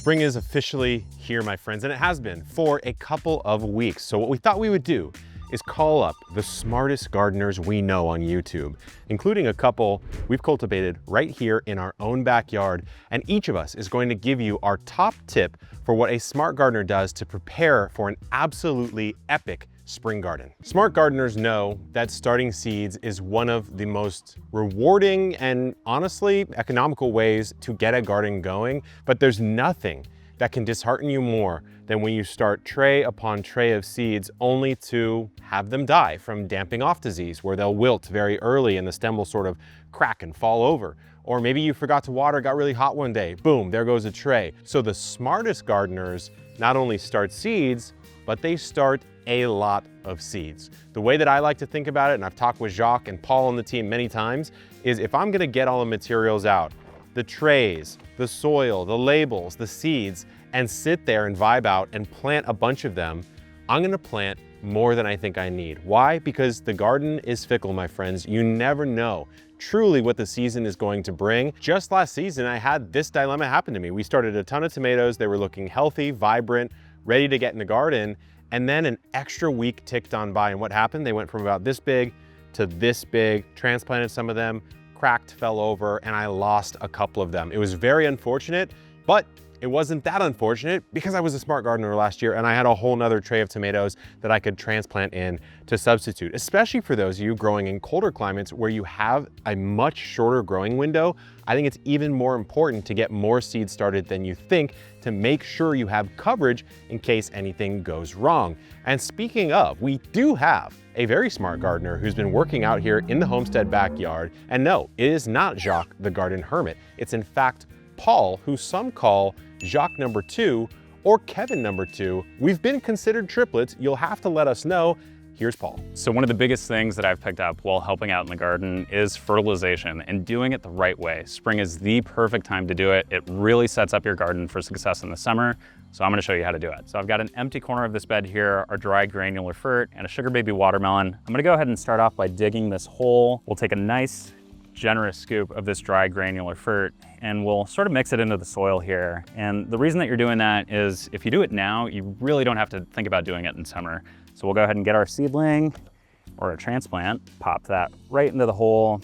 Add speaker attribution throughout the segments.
Speaker 1: Spring is officially here, my friends, and it has been for a couple of weeks. So what we thought we would do is call up the smartest gardeners we know on YouTube, including a couple we've cultivated right here in our own backyard. And each of us is going to give you our top tip for what a smart gardener does to prepare for an absolutely epic spring garden. Smart gardeners know that starting seeds is one of the most rewarding and honestly economical ways to get a garden going, but there's nothing that can dishearten you more than when you start tray upon tray of seeds only to have them die from damping off disease, where they'll wilt very early and the stem will sort of crack and fall over. Or maybe you forgot to water, got really hot one day, boom, there goes a tray. So the smartest gardeners not only start seeds, but they start a lot of seeds. The way that I like to think about it, and I've talked with Jacques and Paul on the team many times, is if I'm gonna get all the materials out, the trays, the soil, the labels, the seeds, and sit there and vibe out and plant a bunch of them, I'm gonna plant more than I think I need. Why? Because the garden is fickle, my friends. You never know truly what the season is going to bring. Just last season, I had this dilemma happen to me. We started a ton of tomatoes. They were looking healthy, vibrant, ready to get in the garden. And then an extra week ticked on by, and what happened? They went from about this big to this big, transplanted some of them, cracked, fell over, and I lost a couple of them. It was very unfortunate, but it wasn't that unfortunate because I was a smart gardener last year and I had a whole nother tray of tomatoes that I could transplant in to substitute, especially for those of you growing in colder climates where you have a much shorter growing window. I think it's even more important to get more seeds started than you think to make sure you have coverage in case anything goes wrong. And speaking of, we do have a very smart gardener who's been working out here in the homestead backyard. And no, it is not Jacques the garden hermit. It's in fact Paul, who some call Jacques number 2 or Kevin number 2. We've been considered triplets. You'll have to let us know. Here's Paul.
Speaker 2: So one of the biggest things that I've picked up while helping out in the garden is fertilization and doing it the right way. Spring is the perfect time to do it. It really sets up your garden for success in the summer. So I'm gonna show you how to do it. So I've got an empty corner of this bed here, our dry granular fert, and a sugar baby watermelon. I'm gonna go ahead and start off by digging this hole. We'll take a nice generous scoop of this dry granular fert and we'll sort of mix it into the soil here. And the reason that you're doing that is if you do it now, you really don't have to think about doing it in summer. So we'll go ahead and get our seedling or a transplant, pop that right into the hole,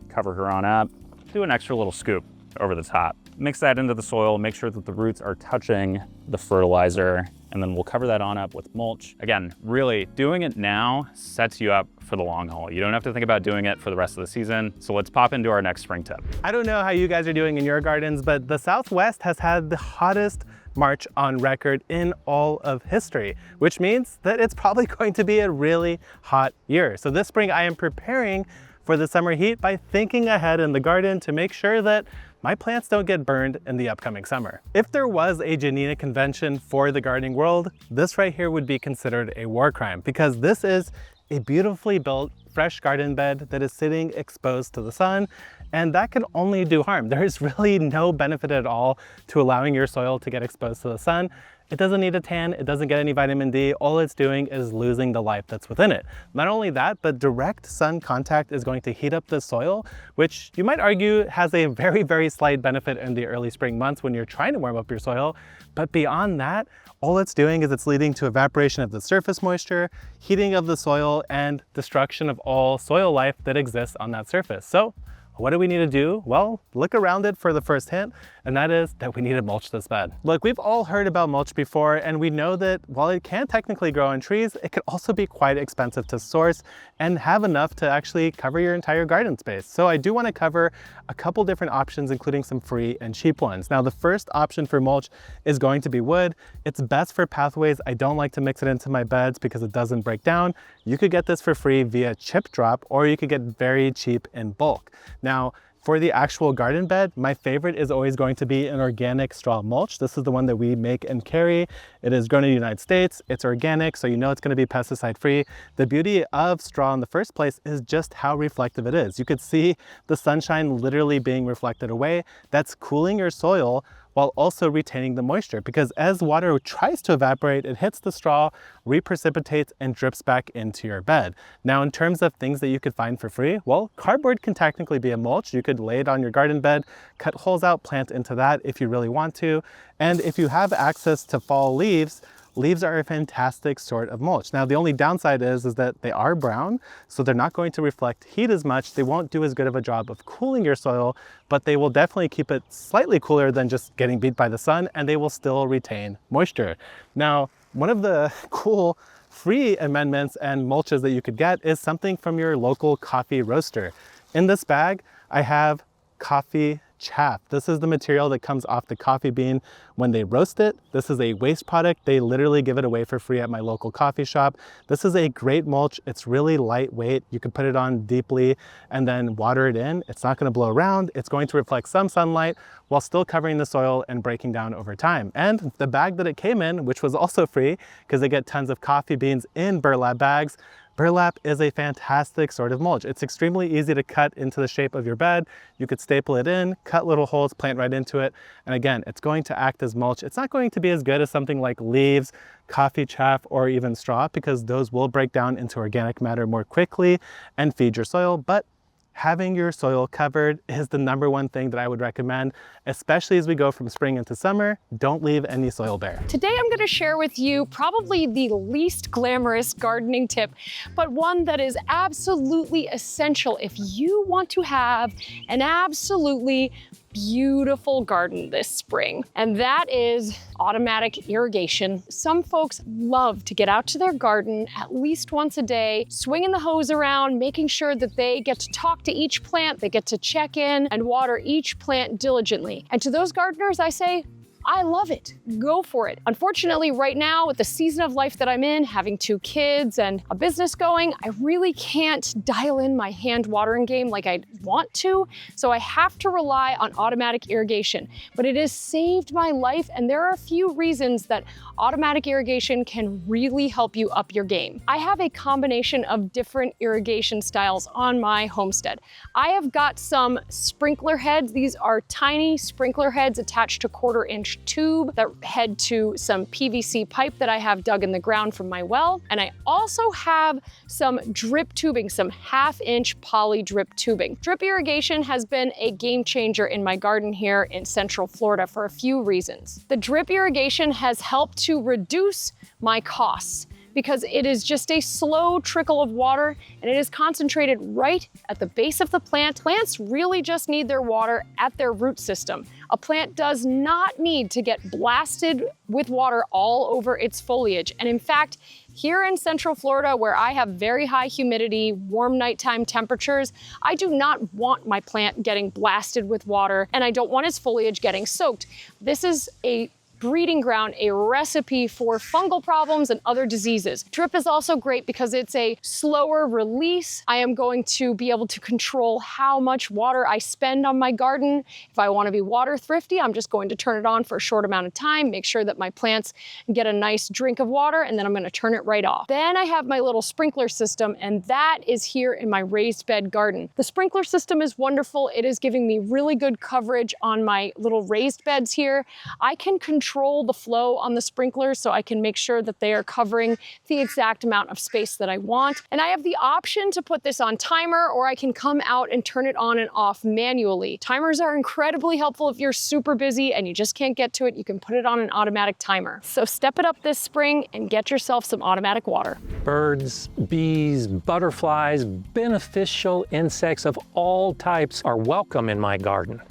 Speaker 2: cover her on up, do an extra little scoop over the top. Mix that into the soil, make sure that the roots are touching the fertilizer, and then we'll cover that on up with mulch. Again, really doing it now sets you up for the long haul. You don't have to think about doing it for the rest of the season. So let's pop into our next spring tip.
Speaker 3: I don't know how you guys are doing in your gardens, but the Southwest has had the hottest March on record in all of history, which means that it's probably going to be a really hot year. So this spring I am preparing for the summer heat by thinking ahead in the garden to make sure that my plants don't get burned in the upcoming summer. If there was a Janina convention for the gardening world, this right here would be considered a war crime, because this is a beautifully built fresh garden bed that is sitting exposed to the sun, and that can only do harm. There is really no benefit at all to allowing your soil to get exposed to the sun. It doesn't need a tan, it doesn't get any vitamin D, all it's doing is losing the life that's within it. Not only that, but direct sun contact is going to heat up the soil, which you might argue has a very, very slight benefit in the early spring months when you're trying to warm up your soil. But beyond that, all it's doing is it's leading to evaporation of the surface moisture, heating of the soil, and destruction of all soil life that exists on that surface. So what do we need to do? Well, look around it for the first hint, and that is that we need to mulch this bed. Look, we've all heard about mulch before, and we know that while it can technically grow on trees, it can also be quite expensive to source and have enough to actually cover your entire garden space. So I do want to cover a couple different options, including some free and cheap ones. Now, the first option for mulch is going to be wood. It's best for pathways. I don't like to mix it into my beds because it doesn't break down. You could get this for free via chip drop, or you could get very cheap in bulk. Now, for the actual garden bed, my favorite is always going to be an organic straw mulch. This is the one that we make and carry. It is grown in the United States. It's organic, so you know it's going to be pesticide free. The beauty of straw in the first place is just how reflective it is. You could see the sunshine literally being reflected away. That's cooling your soil while also retaining the moisture, because as water tries to evaporate, it hits the straw, reprecipitates, and drips back into your bed. Now, in terms of things that you could find for free, well, cardboard can technically be a mulch. You could lay it on your garden bed, cut holes out, plant into that if you really want to. And if you have access to fall leaves, leaves are a fantastic sort of mulch. Now, the only downside is that they are brown, so they're not going to reflect heat as much. They won't do as good of a job of cooling your soil, but they will definitely keep it slightly cooler than just getting beat by the sun, and they will still retain moisture. Now, one of the cool free amendments and mulches that you could get is something from your local coffee roaster. In this bag, I have coffee chaff. This is the material that comes off the coffee bean when they roast it. This is a waste product. They literally give it away for free at my local coffee shop. This is a great mulch. It's really lightweight. You can put it on deeply and then water it in. It's not going to blow around. It's going to reflect some sunlight while still covering the soil and breaking down over time. And the bag that it came in, which was also free because they get tons of coffee beans in burlap bags, burlap is a fantastic sort of mulch. It's extremely easy to cut into the shape of your bed. You could staple it in, cut little holes, plant right into it. And again, it's going to act as mulch. It's not going to be as good as something like leaves, coffee chaff, or even straw, because those will break down into organic matter more quickly and feed your soil. But having your soil covered is the #1 thing that I would recommend, especially as we go from spring into summer. Don't leave any soil bare.
Speaker 4: Today I'm going to share with you probably the least glamorous gardening tip, but one that is absolutely essential if you want to have an absolutely beautiful garden this spring, and that is automatic irrigation. Some folks love to get out to their garden at least once a day, swinging the hose around, making sure that they get to talk to each plant, they get to check in and water each plant diligently. And to those gardeners, I say, I love it. Go for it. Unfortunately, right now, with the season of life that I'm in, having 2 kids and a business going, I really can't dial in my hand watering game like I want to. So I have to rely on automatic irrigation. But it has saved my life, and there are a few reasons that automatic irrigation can really help you up your game. I have a combination of different irrigation styles on my homestead. I have got some sprinkler heads. These are tiny sprinkler heads attached to 1/4-inch tube that head to some PVC pipe that I have dug in the ground from my well. And I also have some drip tubing, some 1/2-inch poly drip tubing. Drip irrigation has been a game changer in my garden here in Central Florida for a few reasons. The drip irrigation has helped to reduce my costs because it is just a slow trickle of water and it is concentrated right at the base of the plant. Plants really just need their water at their root system. A plant does not need to get blasted with water all over its foliage. And in fact, here in Central Florida, where I have very high humidity, warm nighttime temperatures, I do not want my plant getting blasted with water, and I don't want its foliage getting soaked. This is a breeding ground, a recipe for fungal problems and other diseases. Drip is also great because it's a slower release. I am going to be able to control how much water I spend on my garden. If I want to be water thrifty, I'm just going to turn it on for a short amount of time, make sure that my plants get a nice drink of water, and then I'm going to turn it right off. Then I have my little sprinkler system, and that is here in my raised bed garden. The sprinkler system is wonderful. It is giving me really good coverage on my little raised beds here. I can control the flow on the sprinklers so I can make sure that they are covering the exact amount of space that I want. And I have the option to put this on timer, or I can come out and turn it on and off manually. Timers are incredibly helpful if you're super busy and you just can't get to it. You can put it on an automatic timer. So step it up this spring and get yourself some automatic water.
Speaker 5: Birds, bees, butterflies, beneficial insects of all types are welcome in my garden.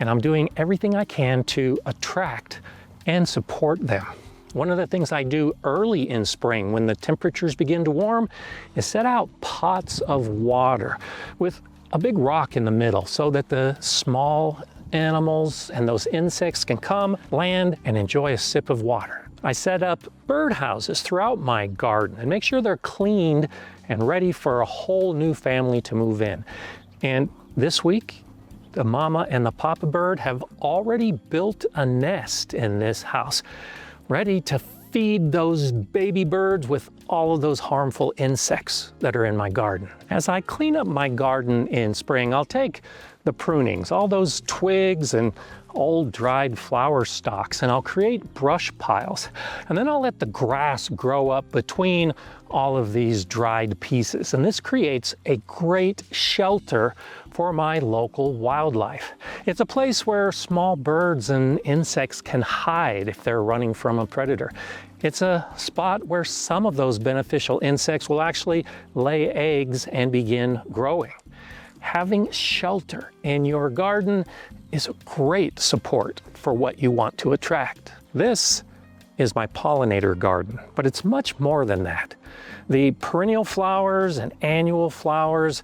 Speaker 5: And I'm doing everything I can to attract and support them. One of the things I do early in spring when the temperatures begin to warm is set out pots of water with a big rock in the middle so that the small animals and those insects can come, land, and enjoy a sip of water. I set up bird houses throughout my garden and make sure they're cleaned and ready for a whole new family to move in. And this week, the mama and the papa bird have already built a nest in this house, ready to feed those baby birds with all of those harmful insects that are in my garden. As I clean up my garden in spring, I'll take the prunings, all those twigs and old dried flower stalks and I'll create brush piles. And then I'll let the grass grow up between all of these dried pieces. And this creates a great shelter for my local wildlife. It's a place where small birds and insects can hide if they're running from a predator. It's a spot where some of those beneficial insects will actually lay eggs and begin growing. Having shelter in your garden is a great support for what you want to attract. This is my pollinator garden, but it's much more than that. The perennial flowers and annual flowers,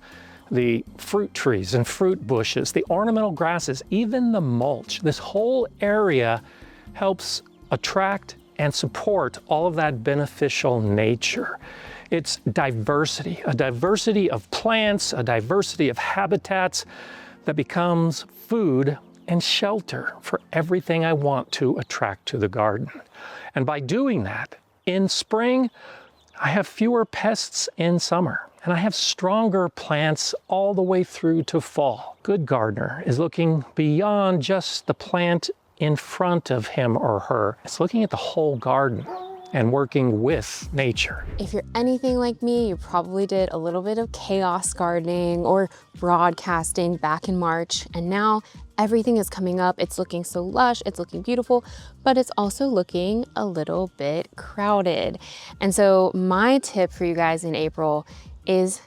Speaker 5: the fruit trees and fruit bushes, the ornamental grasses, even the mulch, this whole area helps attract and support all of that beneficial nature. It's diversity, a diversity of plants, a diversity of habitats that becomes food and shelter for everything I want to attract to the garden. And by doing that, in spring, I have fewer pests in summer, and I have stronger plants all the way through to fall. Good gardener is looking beyond just the plant in front of him or her. It's looking at the whole garden and working with nature.
Speaker 6: If you're anything like me, you probably did a little bit of chaos gardening or broadcasting back in March, and now everything is coming up. It's looking so lush, it's looking beautiful, but it's also looking a little bit crowded. And so my tip for you guys in April is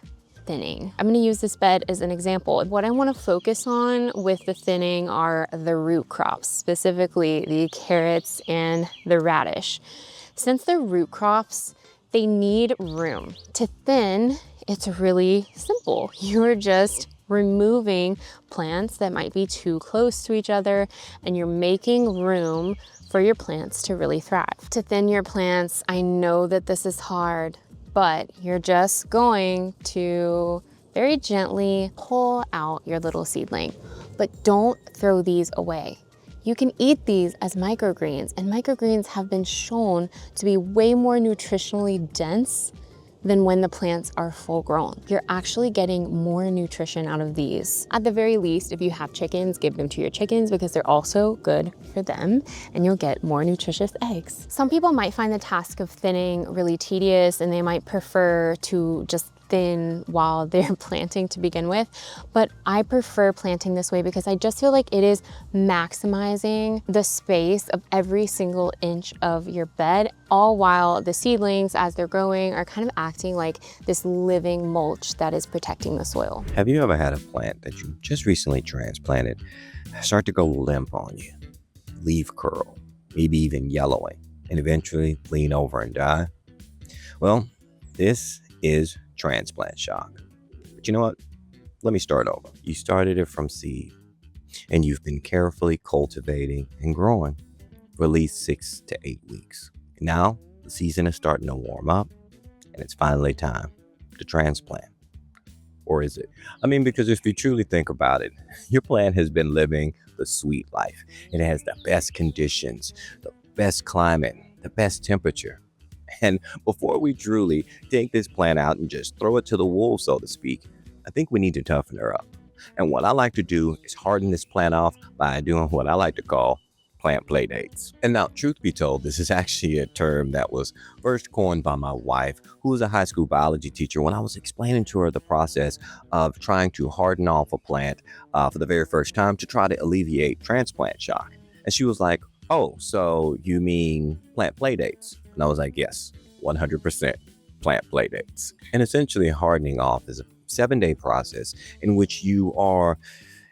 Speaker 6: thinning. I'm gonna use this bed as an example. What I wanna focus on with the thinning are the root crops, specifically the carrots and the radish. Since they're root crops, they need room. To thin, it's really simple. You're just removing plants that might be too close to each other, and you're making room for your plants to really thrive. To thin your plants, I know that this is hard, but you're just going to very gently pull out your little seedling. But don't throw these away. You can eat these as microgreens, and microgreens have been shown to be way more nutritionally dense than when the plants are full grown. You're actually getting more nutrition out of these. At the very least, if you have chickens, give them to your chickens because they're also good for them, and you'll get more nutritious eggs. Some people might find the task of thinning really tedious, and they might prefer to just thin while they're planting to begin with, but I prefer planting this way because I just feel like it is maximizing the space of every single inch of your bed, all while the seedlings, as they're growing, are kind of acting like this living mulch that is protecting the soil.
Speaker 7: Have you ever had a plant that you just recently transplanted start to go limp on you, leaf curl, maybe even yellowing, and eventually lean over and die? Well, this is transplant shock. But you know what? Let me start over. You started it from seed, and you've been carefully cultivating and growing for at least 6 to 8 weeks. Now the season is starting to warm up, and it's finally time to transplant. Or is it? I mean, because if you truly think about it, your plant has been living the sweet life. It has the best conditions, the best climate, the best temperature. And before we truly take this plant out and just throw it to the wolves, so to speak, I think we need to toughen her up. And what I like to do is harden this plant off by doing what I like to call plant playdates. And now, truth be told, this is actually a term that was first coined by my wife, who was a high school biology teacher, when I was explaining to her the process of trying to harden off a plant for the very first time to try to alleviate transplant shock. And she was like, "Oh, so you mean plant playdates?" And I was like, "Yes, 100% plant playdates." And essentially, hardening off is a 7-day process in which you are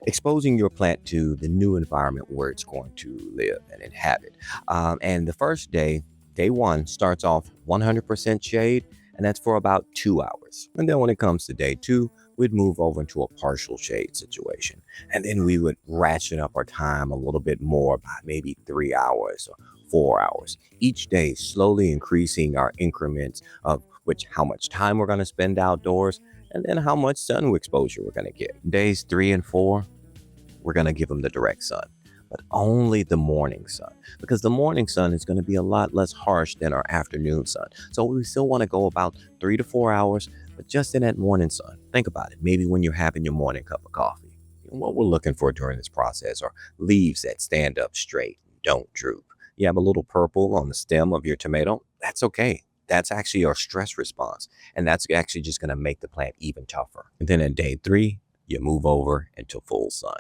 Speaker 7: exposing your plant to the new environment where it's going to live and inhabit. And the first day, day 1, starts off 100% shade, and that's for about 2 hours. And then when it comes to day 2, we'd move over into a partial shade situation. And then we would ratchet up our time a little bit more by maybe 3 hours or 4 hours. Each day, slowly increasing our increments of how much time we're going to spend outdoors, and then how much sun exposure we're going to get. Days 3 and 4, we're going to give them the direct sun, but only the morning sun, because the morning sun is going to be a lot less harsh than our afternoon sun. So we still want to go about 3 to 4 hours, but just in that morning sun. Think about it. Maybe when you're having your morning cup of coffee, And what we're looking for during this process are leaves that stand up straight, don't droop. You have a little purple on the stem of your tomato, that's okay. That's actually your stress response. And that's actually just going to make the plant even tougher. And then at day 3, you move over into full sun.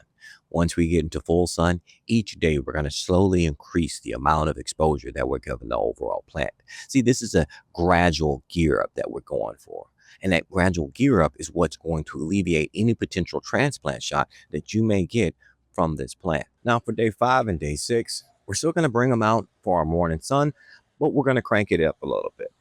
Speaker 7: Once we get into full sun, each day we're going to slowly increase the amount of exposure that we're giving the overall plant. See, this is a gradual gear up that we're going for. And that gradual gear up is what's going to alleviate any potential transplant shot that you may get from this plant. Now for day 5 and day 6, we're still going to bring them out for our morning sun, but we're going to crank it up a little bit.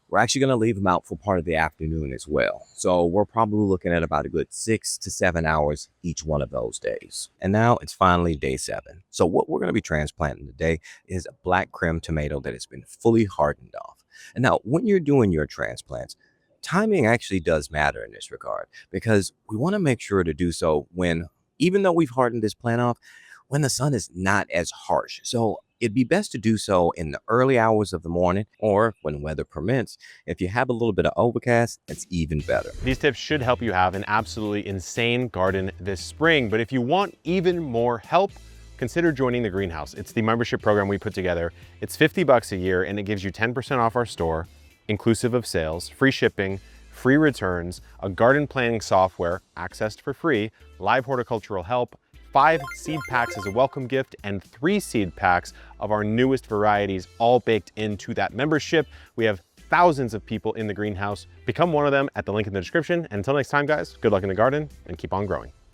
Speaker 7: We're actually going to leave them out for part of the afternoon as well. So we're probably looking at about a good 6 to 7 hours each one of those days. And now it's finally day 7. So what we're going to be transplanting today is a black creme tomato that has been fully hardened off. And now when you're doing your transplants, timing actually does matter in this regard, because we want to make sure to do so when, even though we've hardened this plant off, when the sun is not as harsh. So it'd be best to do so in the early hours of the morning, or when weather permits. If you have a little bit of overcast, it's even better.
Speaker 1: These tips should help you have an absolutely insane garden this spring, but if you want even more help, consider joining the greenhouse. It's the membership program we put together. It's $50 a year and it gives you 10% off our store, inclusive of sales, free shipping, free returns, a garden planning software accessed for free, live horticultural help, 5 seed packs as a welcome gift, and 3 seed packs of our newest varieties, all baked into that membership. We have thousands of people in the greenhouse. Become one of them at the link in the description. And until next time, guys, good luck in the garden and keep on growing.